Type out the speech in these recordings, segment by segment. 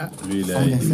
Ah,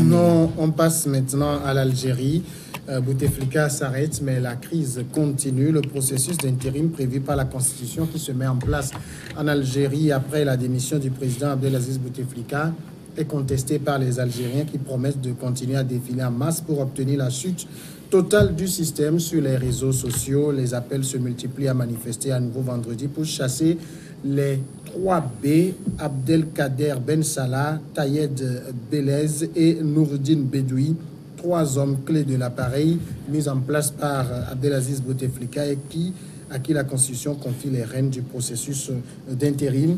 non, on passe maintenant à l'Algérie. Bouteflika s'arrête, mais la crise continue. Le processus d'intérim prévu par la Constitution qui se met en place en Algérie après la démission du président Abdelaziz Bouteflika est contesté par les Algériens qui promettent de continuer à défiler en masse pour obtenir la chute totale du système. Sur les réseaux sociaux, les appels se multiplient à manifester à nouveau vendredi pour chasser les 3B, Abdelkader Ben Salah, Tayed Belez et Nourdine Bedoui, 3 hommes clés de l'appareil mis en place par Abdelaziz Bouteflika et à qui la Constitution confie les rênes du processus d'intérim.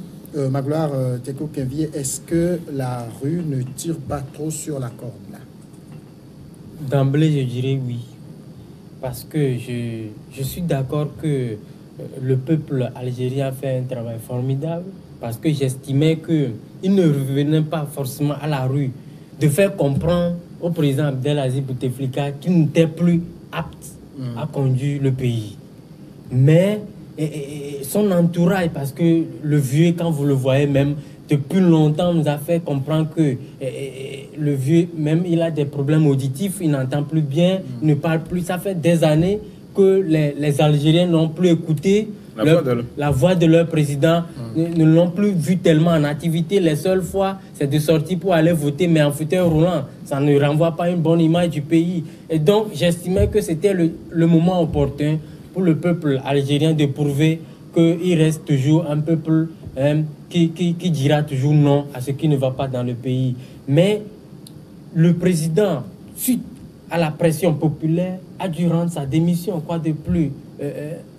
Magloire Teko Kenvier, est-ce que la rue ne tire pas trop sur la corde là? D'emblée, je dirais oui. Parce que je suis d'accord que le peuple algérien a fait un travail formidable. Parce que j'estimais qu'il ne revenait pas forcément à la rue de faire comprendre au président Abdelaziz Bouteflika qu'il n'était plus apte à conduire le pays. Mais son entourage, parce que le vieux, quand vous le voyez même, depuis longtemps, nous a fait comprendre que le vieux, même, il a des problèmes auditifs, il n'entend plus bien, il ne parle plus. Ça fait des années que les Algériens n'ont plus écouté la voix de leur président, ne l'ont plus vu tellement en activité. Les seules fois, c'est de sortir pour aller voter, mais en fauteuil roulant. Ça ne renvoie pas une bonne image du pays. Et donc, j'estimais que c'était le moment opportun pour le peuple algérien de prouver qu'il reste toujours un peuple qui dira toujours non à ce qui ne va pas dans le pays. Mais le président, suite à la pression populaire, a dû rendre sa démission. Quoi de plus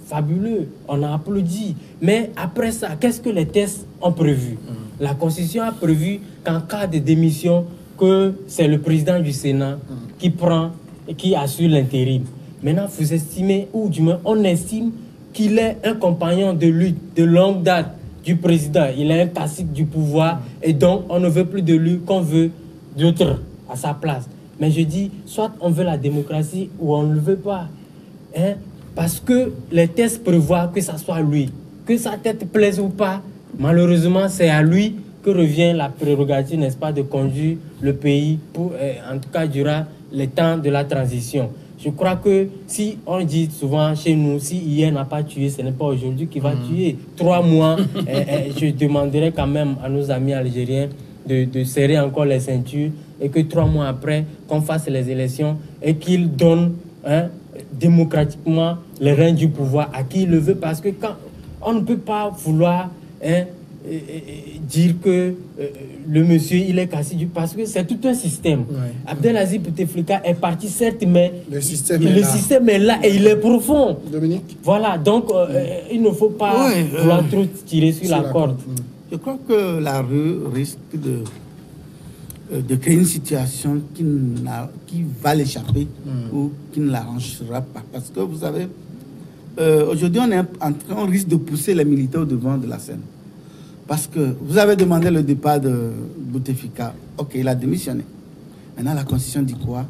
fabuleux? On a applaudi. Mais après ça, qu'est-ce que les tests ont prévu? La Constitution a prévu qu'en cas de démission, que c'est le président du Sénat qui prend et qui assure l'intérim. Maintenant, vous estimez, ou du moins, on estime qu'il est un compagnon de lutte de longue date du président. Il est un cacique du pouvoir et donc on ne veut plus de lui qu'on veut d'autres à sa place. Mais je dis, soit on veut la démocratie ou on ne le veut pas. Parce que les tests prévoient que ça soit lui. Que sa tête plaise ou pas, malheureusement, c'est à lui que revient la prérogative, n'est-ce pas, de conduire le pays, pour, en tout cas, durant le temps de la transition. Je crois que si on dit souvent chez nous, si hier n'a pas tué, ce n'est pas aujourd'hui qu'il va tuer. 3 mois, je demanderai quand même à nos amis algériens de serrer encore les ceintures et que 3 mois après, qu'on fasse les élections et qu'ils donnent démocratiquement les rênes du pouvoir à qui il le veut. Parce que quand on ne peut pas vouloir dire que le monsieur il est cassé du... Parce que c'est tout un système. Abdelaziz Bouteflika est parti certes, mais le système est là et il est profond. Dominique. Voilà, donc il ne faut pas vouloir trop tirer sur la corde. Je crois que la rue risque de créer une situation qui va l'échapper ou qui ne l'arrangera pas. Parce que vous savez, aujourd'hui on risque de pousser les militaires au devant de la scène. Parce que vous avez demandé le départ de Bouteflika. Ok, il a démissionné. Maintenant, la Constitution dit quoi?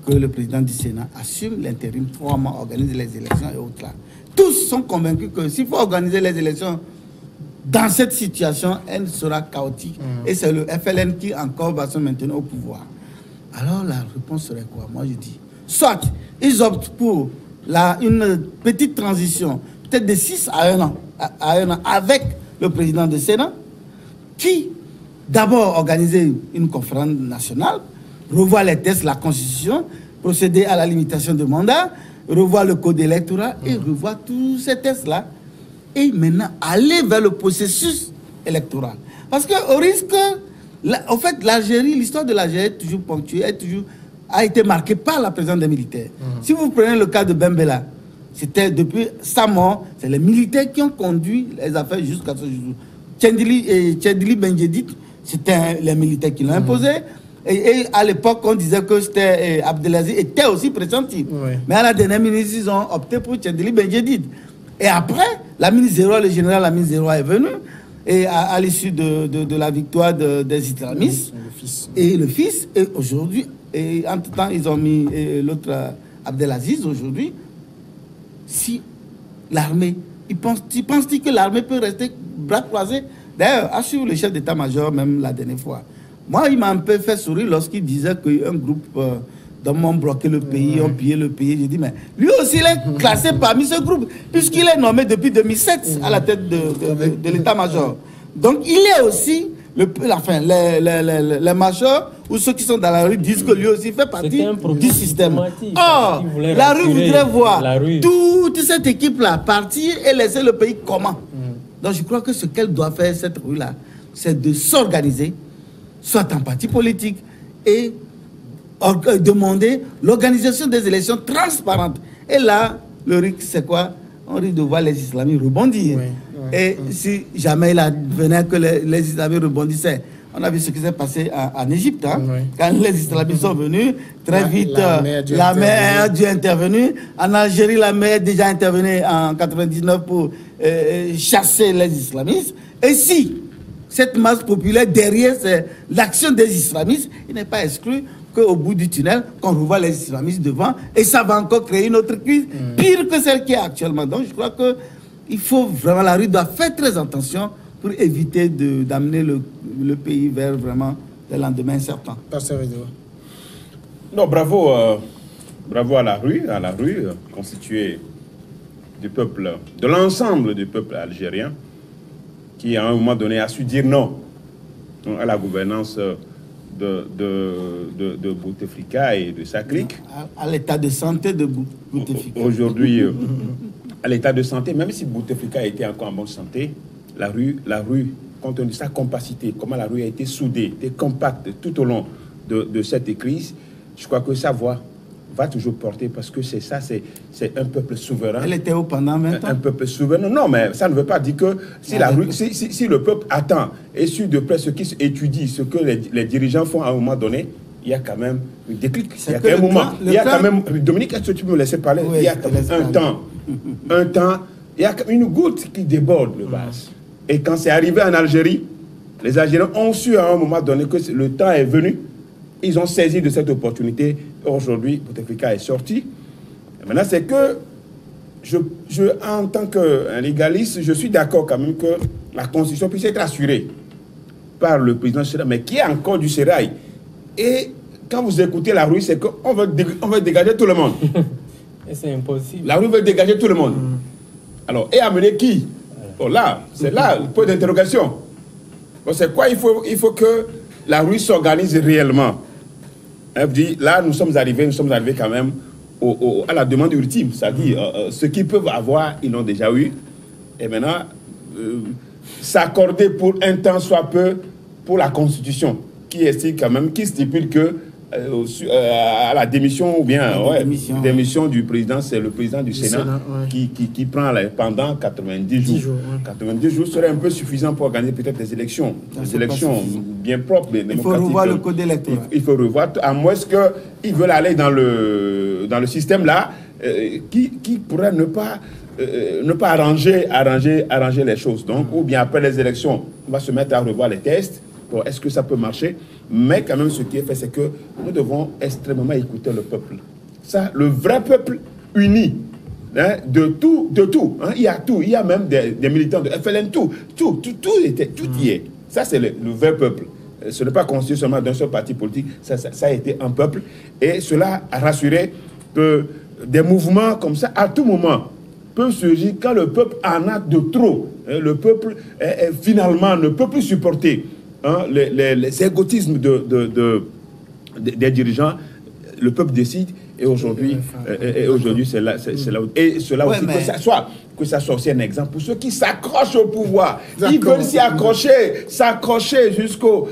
Que le président du Sénat assume l'intérim, 3 mois, organise les élections et autres. Là. Tous sont convaincus que s'il faut organiser les élections dans cette situation, elle sera chaotique. Et c'est le FLN qui encore va se maintenir au pouvoir. Alors, la réponse serait quoi? Moi, je dis, soit ils optent pour une petite transition, peut-être de 6 à 1 an, avec le président du Sénat, qui d'abord organisait une conférence nationale, revoit les tests, la Constitution, procéder à la limitation de mandat, revoit le code électoral et revoit tous ces tests-là. Et maintenant, aller vers le processus électoral. Parce qu'au risque, en fait, l'Algérie, l'histoire de l'Algérie est toujours ponctuée, a été marquée par la présence des militaires. Si vous prenez le cas de Ben Bella, c'était depuis sa mort, c'est les militaires qui ont conduit les affaires jusqu'à ce jour. Tchendili Benjedid, c'était les militaires qui l'ont imposé. Et à l'époque, on disait que c'était Abdelaziz était aussi pressenti. Mais à la dernière minute, ils ont opté pour Tchendili Benjedid. Et après, Lamine Zéroua, le général Lamine Zéroua est venu. Et à l'issue de la victoire des islamistes. Et le fils. Et aujourd'hui, entre-temps, ils ont mis l'autre Abdelaziz aujourd'hui. Si l'armée, penses-tu que l'armée peut rester bras croisés? D'ailleurs, assure le chef d'état-major même la dernière fois. Moi, il m'a un peu fait sourire lorsqu'il disait qu'un groupe d'hommes ont bloqué le pays, ont pillé le pays. J'ai dit, mais lui aussi, il est classé parmi ce groupe, puisqu'il est nommé depuis 2007 à la tête de l'état-major. Donc, il est aussi, les majors ou ceux qui sont dans la rue disent que lui aussi fait partie du système. Or, la rue voudrait voir toute cette équipe-là partir et laisser le pays comment. Donc, je crois que ce qu'elle doit faire, cette rue-là, c'est de s'organiser, soit en parti politique, et demander l'organisation des élections transparentes. Et là, le risque, c'est quoi? On risque de voir les islamistes rebondir. Et si jamais il advenait que les islamistes rebondissaient, on a vu ce qui s'est passé en Égypte. Hein? Quand les islamistes sont venus, très vite, la mer a dû intervenir. En Algérie, la mer a déjà intervenu en 99 pour chasser les islamistes. Et si cette masse populaire, derrière, c'est l'action des islamistes, il n'est pas exclu qu'au bout du tunnel, qu'on revoit les islamistes devant, et ça va encore créer une autre crise, pire que celle qui est actuellement. Donc je crois qu'il faut vraiment, la rue doit faire très attention pour éviter d'amener le pays vers vraiment des lendemains incertains. Non, bravo à la rue constituée du peuple, de l'ensemble du peuple algérien, qui à un moment donné a su dire non à la gouvernance de Bouteflika et de sa clique. À l'état de santé de Bouteflika. Aujourd'hui, à l'état de santé, même si Bouteflika était encore en bonne santé, la rue, compte tenu de sa compacité, comment la rue a été soudée, été compacte tout au long de cette crise, je crois que sa voix va toujours porter, parce que c'est ça, c'est un peuple souverain. Elle était où pendant 20 ans? Un peuple souverain. Non, mais ça ne veut pas dire que si, si le peuple attend et suit de près ce qui étudie, ce que les dirigeants font à un moment donné, il y a quand même un déclic. Il y a quand même un moment. Il y a quand même, Dominique, est-ce que tu peux me laisser parler? Oui, il y a quand même un temps, il y a une goutte qui déborde le vase. Et quand c'est arrivé en Algérie, les Algériens ont su à un moment donné que le temps est venu. Ils ont saisi de cette opportunité. Aujourd'hui, Bouteflika est sorti. Et maintenant, c'est que en tant qu'un légaliste, je suis d'accord quand même que la Constitution puisse être assurée par le président Sérail, mais qui est encore du Sérail. Et quand vous écoutez la rue, c'est qu'on veut dégager tout le monde. Et c'est impossible. La rue veut dégager tout le monde. Alors, et amener qui? Bon, là, c'est là le point d'interrogation. Bon, c'est quoi? Il faut que la rue s'organise réellement. Elle dit, là, nous sommes arrivés quand même à la demande ultime. C'est-à-dire, ceux qui peuvent avoir, ils l'ont déjà eu. Et maintenant, s'accorder pour un temps soit peu pour la Constitution, qui stipule que à la démission ou bien démission du président, c'est le président du Sénat qui prend pendant 90 jours. 90 jours serait un peu suffisant pour organiser peut-être des élections. Des élections bien propres. Il faut revoir le code électoral. Il faut revoir, à moins qu'ils veulent aller dans le système là, qui pourrait ne pas arranger les choses. Donc, ou bien après les élections, on va se mettre à revoir les tests. Bon, est-ce que ça peut marcher? Mais quand même, ce qui est fait, c'est que nous devons extrêmement écouter le peuple. Ça, le vrai peuple uni, hein, de tout. Hein, il y a tout. Il y a même des militants de FLN, tout y est. Ça, c'est le vrai peuple. Ce n'est pas constitué seulement d'un seul parti politique. Ça a été un peuple. Et cela a rassuré que des mouvements comme ça, à tout moment, peuvent surgir quand le peuple en a de trop. Le peuple, finalement, ne peut plus supporter les égotismes des dirigeants. Le peuple décide, et aujourd'hui, c'est là où... Et cela aussi, que ça soit aussi un exemple pour ceux qui s'accrochent au pouvoir. Ils veulent s'y s'accrocher jusqu'au...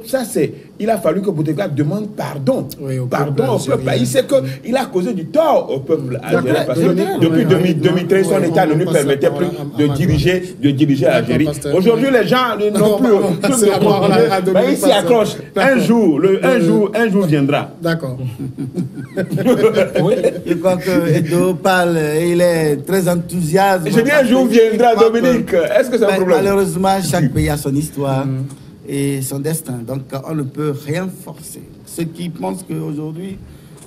Ça, c'est... Il a fallu que Bouteflika demande pardon. Pardon au peuple. Il sait qu'il a causé du tort au peuple algérien. Parce que depuis 2013, son État ne lui permettait plus de diriger l'Algérie. Aujourd'hui, les gens n'ont plus de ils s'y accrochent. Un jour viendra. D'accord. Je crois que Edo parle, il est très enthousiaste. Je dis un jour viendra, Dominique. Est-ce que c'est un problème? Malheureusement, chaque pays a son histoire et son destin. Donc, on ne peut rien forcer. Ceux qui pensent qu'aujourd'hui,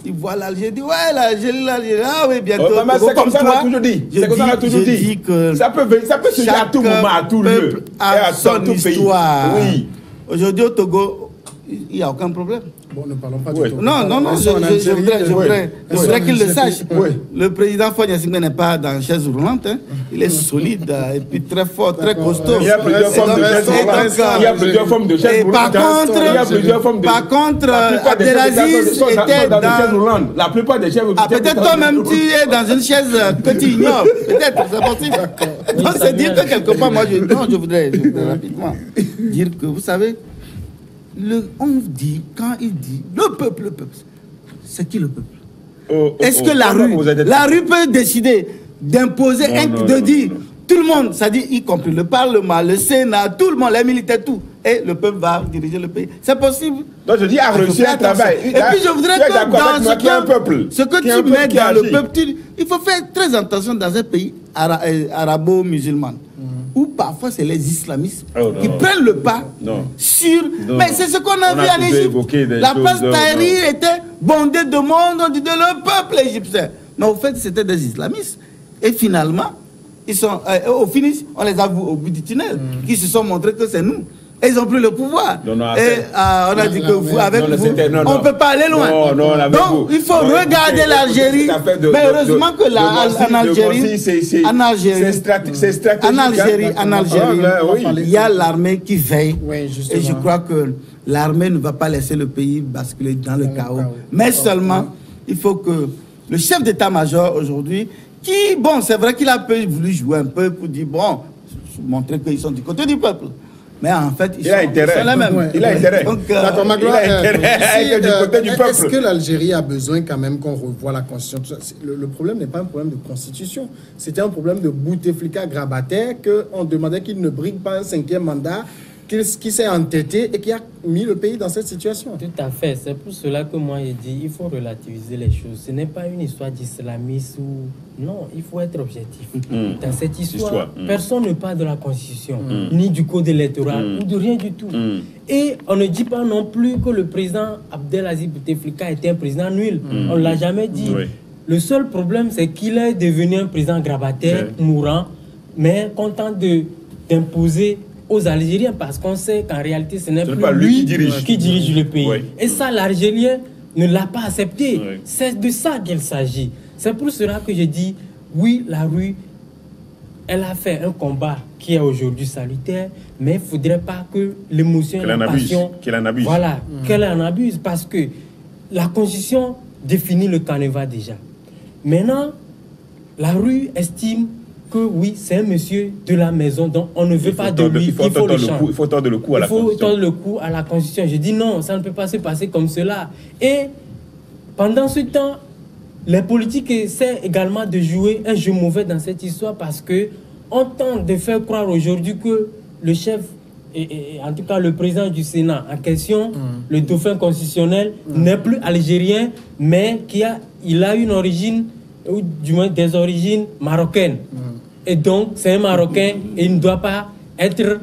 ils voient l'Algérie, disent ouais, l'Algérie, ah oui, bientôt. C'est comme ça qu'on a toujours dit. C'est comme ça qu'on a toujours dit. Ça peut se faire à tout moment, à tout lieu. A son histoire. Oui. Aujourd'hui, au Togo, il n'y a aucun problème. Bon, ne parlons pas Oui. du tout. Non, je voudrais qu'il le sache. Oui. Le président Faure Gnassingbé n'est pas dans une chaise roulante. Hein. Il est solide et puis très fort, très costaud. Il y a plusieurs formes de chaises roulantes. Il y a plusieurs formes de chaises roulantes. Par contre, Abdelaziz était dans... La plupart des chaises roulantes. Ah, peut-être toi-même tu es dans une chaise que tu ignores. Peut-être, c'est possible. Donc c'est dire que quelque part, moi, je voudrais rapidement dire que, vous savez, on dit, quand il dit le peuple, c'est qui le peuple? Est-ce que la rue peut décider d'imposer, de dire tout le monde, c'est-à-dire y compris le Parlement, le Sénat, tout le monde, les militaires, tout, et le peuple va diriger le pays? C'est possible. Donc je dis à réussir un travail. Et puis je voudrais que dans ce que tu mets dans le peuple, il faut faire très attention dans un pays arabo-musulman. Où parfois c'est les islamistes qui prennent le pas sur... Mais c'est ce qu'on a vu en Égypte. La place Tahrir était bondée de monde, on dit de le peuple égyptien. Mais au fait, c'était des islamistes. Et finalement, ils sont, au finish, on les a vus au bout du tunnel, qui se sont montrés que c'est nous. Et ils ont pris le pouvoir. On a dit que vous, avec vous, on ne peut pas aller loin. Donc, il faut regarder l'Algérie. Mais heureusement que en Algérie, il y a l'armée qui veille. Et je crois que l'armée ne va pas laisser le pays basculer dans le chaos. Mais seulement, il faut que le chef d'état-major aujourd'hui, qui, bon, c'est vrai qu'il a voulu jouer un peu pour dire, bon, montrer qu'ils sont du côté du peuple. Mais en fait, ils sont les mêmes. Il a intérêt. Donc, d'accord, Magloire, du côté du peuple. Est-ce que l'Algérie a besoin quand même qu'on revoie la constitution? Le problème n'est pas un problème de constitution. C'était un problème de Bouteflika grabataire qu'on demandait qu'il ne brigue pas un 5e mandat, qui s'est entêté et qui a mis le pays dans cette situation. Tout à fait. C'est pour cela que moi, j'ai dit il faut relativiser les choses. Ce n'est pas une histoire d'islamisme ou... Non, il faut être objectif. Dans cette histoire, personne ne parle de la Constitution, ni du code électoral, ou de rien du tout. Et on ne dit pas non plus que le président Abdelaziz Bouteflika était un président nul. On ne l'a jamais dit. Le seul problème, c'est qu'il est devenu un président grabataire, mourant, mais content d'imposer aux Algériens, parce qu'on sait qu'en réalité, ce n'est plus lui qui dirige le pays. Et ça, l'Algérien ne l'a pas accepté. C'est de ça qu'il s'agit. C'est pour cela que je dis, oui, la rue, elle a fait un combat qui est aujourd'hui salutaire, mais il ne faudrait pas que l'émotion et la passion... Qu'elle en abuse. Voilà, qu'elle en abuse, parce que la Constitution définit le canevas déjà. Maintenant, la rue estime que oui, c'est un monsieur de la maison, donc on ne veut pas de lui, il faut le changer. Il faut tordre le cou à la Constitution. Il faut tordre le cou à la Constitution. Je dis non, ça ne peut pas se passer comme cela. Et pendant ce temps, les politiques essaient également de jouer un jeu mauvais dans cette histoire, parce qu'on tente de faire croire aujourd'hui que le chef, et en tout cas le président du Sénat en question, le dauphin constitutionnel, n'est plus algérien, mais il a une origine, ou du moins des origines marocaines. Et donc, c'est un Marocain et il ne doit pas être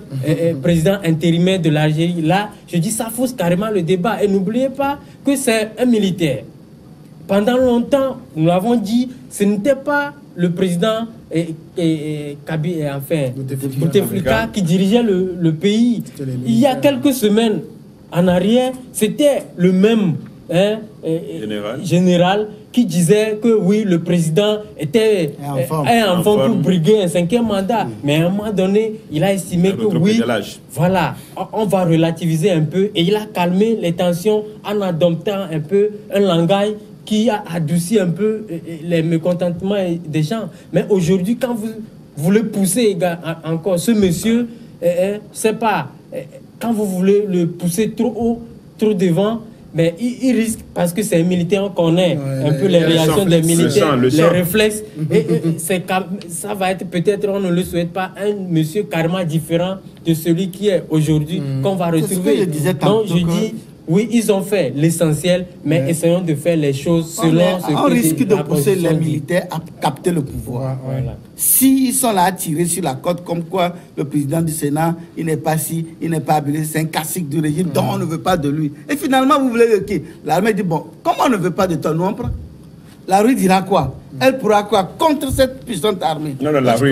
président intérimaire de l'Algérie. Là, je dis, ça fausse carrément le débat. Et n'oubliez pas que c'est un militaire. Pendant longtemps, nous l'avons dit, ce n'était pas le président Bouteflika qui dirigeait le pays. Il y a quelques semaines en arrière, c'était le même général qui disait que oui, le président était un enfant pour briguer un 5e mandat. Mais à un moment donné, il a estimé que oui, voilà, on va relativiser un peu. Et il a calmé les tensions en adoptant un peu un langage qui a adouci un peu les mécontentements des gens. Mais aujourd'hui, quand vous voulez pousser encore ce monsieur, c'est pas... Quand vous voulez le pousser trop haut, trop devant, mais il risque, parce que c'est un militaire, on connaît un peu les réactions des militaires, les réflexes. Et ça va être peut-être, on ne le souhaite pas, un monsieur carrément différent de celui qui est aujourd'hui, qu'on va retrouver. Donc je dis, oui, ils ont fait l'essentiel, mais essayons de faire les choses selon ce que... On risque de pousser les militaires à capter le pouvoir. Voilà. S'ils sont là à tirer sur la côte, comme quoi le président du Sénat, il n'est pas si, il n'est pas habilité, c'est un classique du régime, donc on ne veut pas de lui. Et finalement, vous voulez le qui? L'armée dit, bon, comme on ne veut pas de toi, nous on prend. La rue dira quoi? Elle pourra quoi contre cette puissante armée? Non, la rue,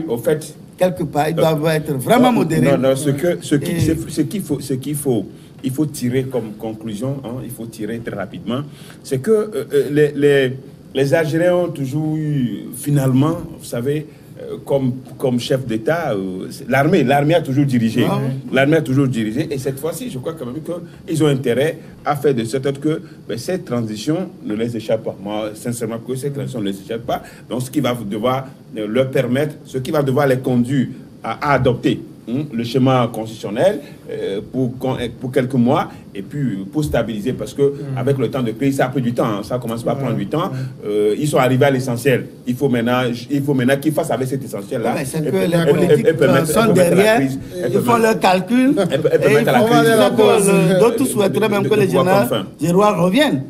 au fait, quelque part, ils doivent être vraiment modérés. Non, il faut tirer comme conclusion, hein, il faut tirer très rapidement, c'est que les Algériens ont toujours eu, finalement, vous savez, comme chef d'État, l'armée a toujours dirigé. Ah, oui. L'armée a toujours dirigé. Et cette fois-ci, je crois quand même qu'ils ont intérêt à faire de sorte que cette transition ne les échappe pas. Moi, sincèrement, que cette transition ne les échappe pas. Donc, ce qui va devoir leur permettre, ce qui va devoir les conduire à adopter le schéma constitutionnel pour quelques mois et puis pour stabiliser, parce que avec le temps de crise, ça a pris du temps, hein, ça commence pas à prendre du temps. Ils sont arrivés à l'essentiel. Il faut maintenant qu'ils fassent avec cet essentiel-là. Ouais, c'est que les politiques sont derrière, ils font leurs calculs et ils font d'autres souhaiteraient même que les généraux reviennent.